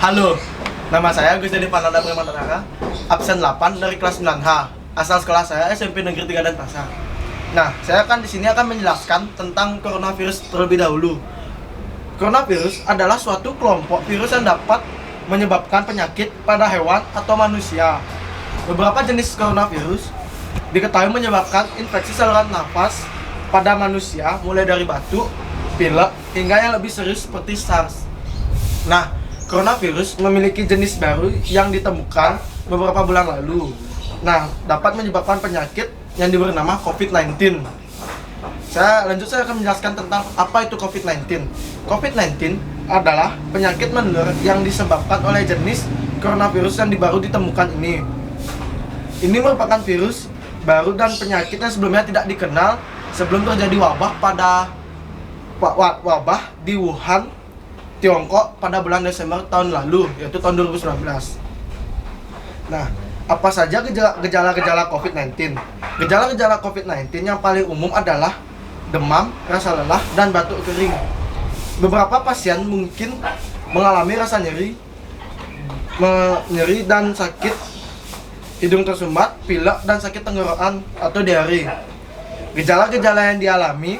Halo, nama saya Gus Dedi Pananda Primantaraka, absen 8 dari kelas 9H. Asal sekolah saya SMP Negeri 3 Denpasar. Nah, saya di sini akan menjelaskan tentang coronavirus terlebih dahulu. Coronavirus adalah suatu kelompok virus yang dapat menyebabkan penyakit pada hewan atau manusia. Beberapa jenis coronavirus diketahui menyebabkan infeksi saluran nafas pada manusia, mulai dari batuk, pilek, hingga yang lebih serius seperti SARS. Nah, coronavirus memiliki jenis baru yang ditemukan beberapa bulan lalu. Nah, dapat menyebabkan penyakit yang diberi nama COVID-19. Saya akan menjelaskan tentang apa itu COVID-19. COVID-19 adalah penyakit menular yang disebabkan oleh jenis coronavirus yang baru ditemukan ini. Ini merupakan virus baru dan penyakit yang sebelumnya tidak dikenal sebelum terjadi wabah di Wuhan, Tiongkok pada bulan Desember tahun lalu, yaitu tahun 2019. Nah, apa saja gejala-gejala COVID-19? Gejala-gejala COVID-19 yang paling umum adalah demam, rasa lelah, dan batuk kering. Beberapa pasien mungkin mengalami rasa nyeri dan sakit hidung tersumbat, pilek, dan sakit tenggorokan atau diare. Gejala-gejala yang dialami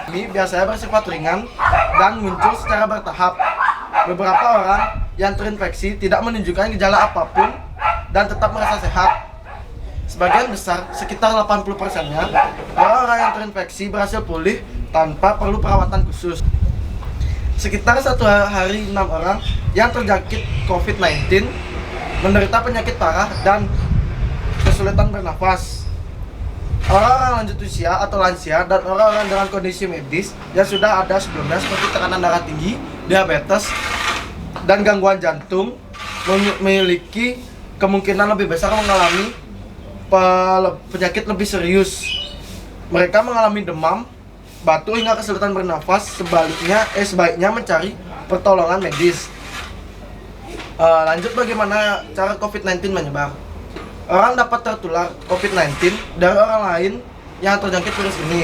ini biasanya bersifat ringan dan muncul secara bertahap. Beberapa orang yang terinfeksi tidak menunjukkan gejala apapun dan tetap merasa sehat. Sebagian besar, sekitar 80%-nya, orang-orang yang terinfeksi berhasil pulih tanpa perlu perawatan khusus. Sekitar satu hari 6 orang yang terjangkit COVID-19 menderita penyakit parah dan kesulitan bernafas. Orang-orang lanjut usia atau lansia dan orang-orang dengan kondisi medis yang sudah ada sebelumnya seperti tekanan darah tinggi, diabetes, dan gangguan jantung memiliki kemungkinan lebih besar mengalami penyakit lebih serius. Mereka mengalami demam, batuk, hingga kesulitan bernafas. Sebaiknya mencari pertolongan medis. Lanjut, bagaimana cara COVID-19 menyebar? Orang dapat tertular COVID-19 dari orang lain yang terjangkit virus ini.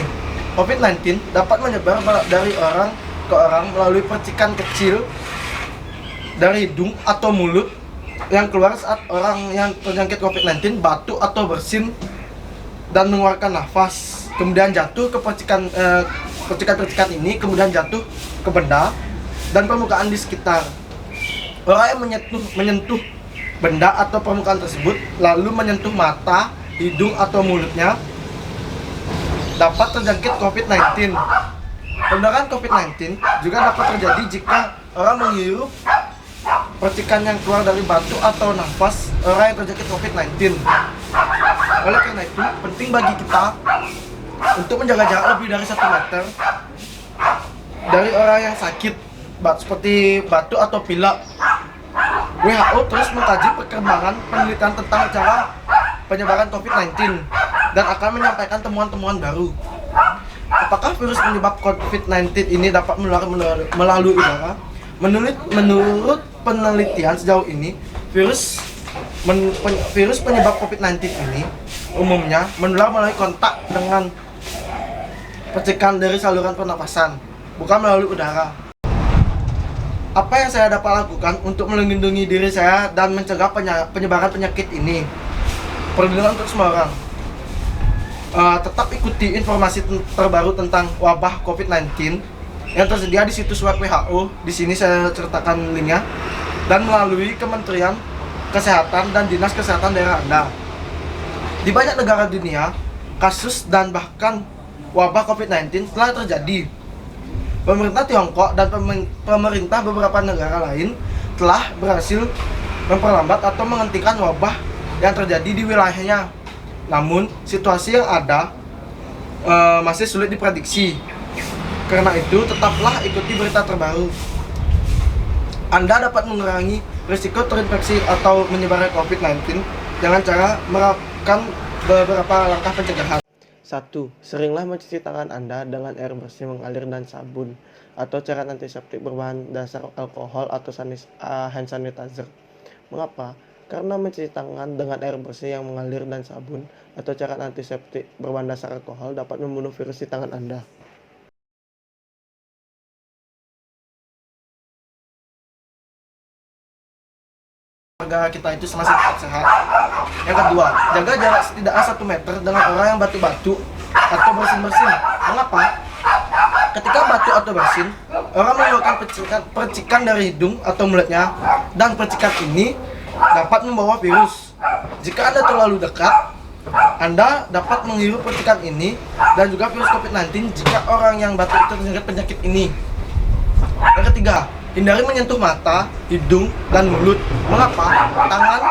COVID-19 dapat menyebar dari orang ke orang melalui percikan kecil dari hidung atau mulut yang keluar saat orang yang terjangkit COVID-19 batuk atau bersin dan mengeluarkan nafas. Kemudian jatuh ke percikan-percikan ini, kemudian jatuh ke benda dan permukaan di sekitar. Orang yang menyentuh benda atau permukaan tersebut lalu menyentuh mata, hidung, atau mulutnya dapat terjangkit COVID-19. Penularan COVID-19 juga dapat terjadi jika orang menghirup percikan yang keluar dari batuk atau nafas orang yang terjangkit COVID-19. Oleh karena itu, penting bagi kita untuk menjaga jarak lebih dari 1 meter dari orang yang sakit, seperti batuk atau pilek. WHO terus mengkaji perkembangan penelitian tentang cara penyebaran COVID-19 dan akan menyampaikan temuan-temuan baru. Apakah virus penyebab COVID-19 ini dapat menular melalui udara? Menurut penelitian sejauh ini, virus penyebab COVID-19 ini umumnya menular melalui kontak dengan percikan dari saluran pernapasan, bukan melalui udara. Apa yang saya dapat lakukan untuk melindungi diri saya dan mencegah penyebaran penyakit ini? Perlindungan untuk semua orang. Tetap ikuti informasi terbaru tentang wabah COVID-19 yang tersedia di situs web WHO. Di sini saya ceritakan linknya, dan melalui Kementerian Kesehatan dan Dinas Kesehatan daerah Anda. Di banyak negara dunia, kasus dan bahkan wabah COVID-19 telah terjadi. Pemerintah Tiongkok dan pemerintah beberapa negara lain telah berhasil memperlambat atau menghentikan wabah yang terjadi di wilayahnya. Namun, situasi yang ada masih sulit diprediksi. Karena itu, tetaplah ikuti berita terbaru. Anda dapat mengurangi risiko terinfeksi atau menyebarnya COVID-19 dengan cara menerapkan beberapa langkah pencegahan. 1. Seringlah mencuci tangan Anda dengan air bersih mengalir dan sabun, atau cairan antiseptik berbahan dasar alkohol atau hand sanitizer. Mengapa? Karena mencuci tangan dengan air bersih yang mengalir dan sabun atau cairan antiseptik berbahan dasar alkohol dapat membunuh virus di tangan Anda. warga kita itu masih tetap sehat. Yang kedua, jaga jarak setidaknya 1 meter dengan orang yang batu-batu atau bersin-bersin. Mengapa? Ketika batu atau bersin, orang mengeluarkan percikan dari hidung atau mulutnya, dan percikan ini dapat membawa virus. Jika Anda terlalu dekat, Anda dapat menghirup percikan ini dan juga virus COVID-19 jika orang yang batu itu terjangkit penyakit ini. Yang ketiga, hindari menyentuh mata, hidung, dan mulut. Mengapa? Tangan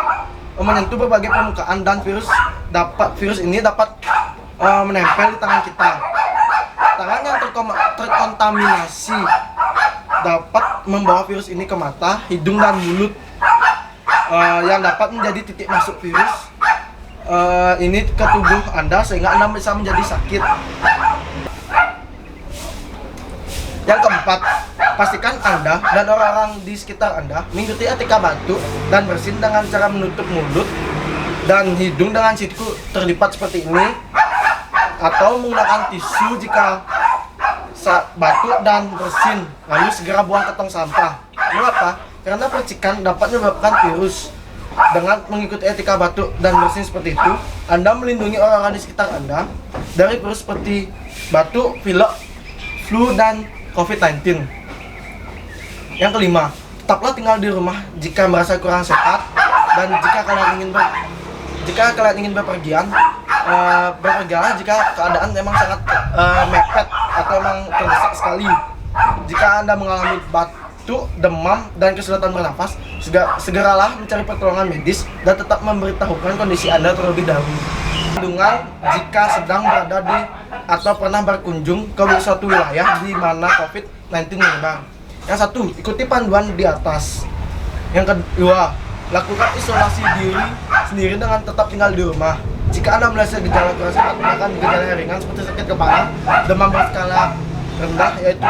menyentuh berbagai permukaan dan virus ini dapat menempel di tangan kita. Tangan yang terkontaminasi dapat membawa virus ini ke mata, hidung, dan mulut, yang dapat menjadi titik masuk virus ini ke tubuh Anda sehingga Anda bisa menjadi sakit. Yang keempat, pastikan Anda dan orang-orang di sekitar Anda mengikuti etika batuk dan bersin dengan cara menutup mulut dan hidung dengan siku terlipat seperti ini, atau menggunakan tisu jika batuk dan bersin, lalu segera buang ke tong sampah. Mengapa? Karena percikan dapat menyebabkan virus. Dengan mengikuti etika batuk dan bersin seperti itu, Anda melindungi orang-orang di sekitar Anda dari virus seperti batuk, pilek, flu, dan COVID-19. Yang kelima, tetaplah tinggal di rumah jika merasa kurang sehat, dan jika kalian ingin berpergian, berpergianlah jika keadaan memang sangat mepet atau memang terdesak sekali. Jika Anda mengalami batuk, demam, dan kesulitan bernafas, segeralah mencari pertolongan medis dan tetap memberitahukan kondisi Anda terlebih dahulu. Perlindungan jika sedang berada di atau pernah berkunjung ke suatu wilayah di mana COVID-19 menyebar. Yang satu, ikuti panduan di atas. Yang kedua, lakukan isolasi diri sendiri dengan tetap tinggal di rumah. Jika Anda merasakan gejala kurang sehat, menggunakan gejala ringan seperti sakit kepala, demam berskala rendah yaitu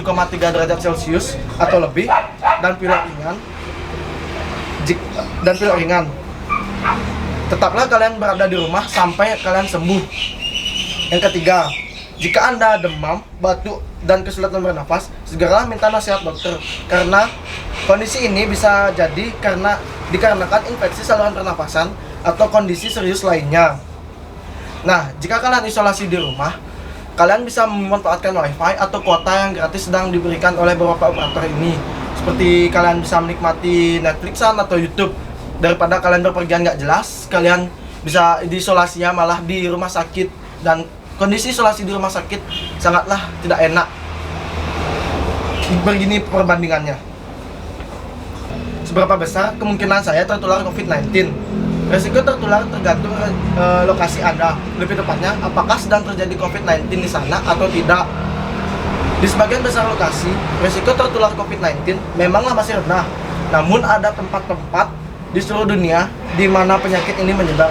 37,3 derajat Celcius atau lebih, dan pilek ringan. Tetaplah kalian berada di rumah sampai kalian sembuh. Yang ketiga, jika Anda demam, batuk, dan kesulitan bernafas, segeralah minta nasihat dokter, karena kondisi ini bisa jadi dikarenakan infeksi saluran pernapasan atau kondisi serius lainnya. Nah, jika kalian isolasi di rumah, kalian bisa memanfaatkan wifi atau kuota yang gratis sedang diberikan oleh beberapa operator ini. Seperti kalian bisa menikmati Netflixan atau YouTube. Daripada kalian berpergian nggak jelas, kalian bisa diisolasinya malah di rumah sakit, dan kondisi isolasi di rumah sakit sangatlah tidak enak. Begini perbandingannya. Seberapa besar kemungkinan saya tertular COVID-19? Resiko tertular tergantung lokasi Anda. Lebih tepatnya, apakah sedang terjadi COVID-19 di sana atau tidak. Di sebagian besar lokasi, resiko tertular COVID-19 memanglah masih rendah. Namun ada tempat-tempat di seluruh dunia di mana penyakit ini menyebar.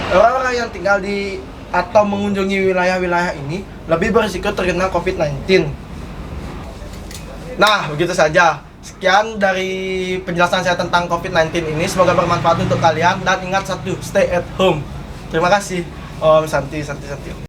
Orang-orang yang tinggal di atau mengunjungi wilayah-wilayah ini lebih berisiko terkena COVID-19. Nah, begitu saja. Sekian dari penjelasan saya tentang COVID-19 ini. Semoga bermanfaat untuk kalian, dan ingat satu, stay at home. Terima kasih. Om Santi.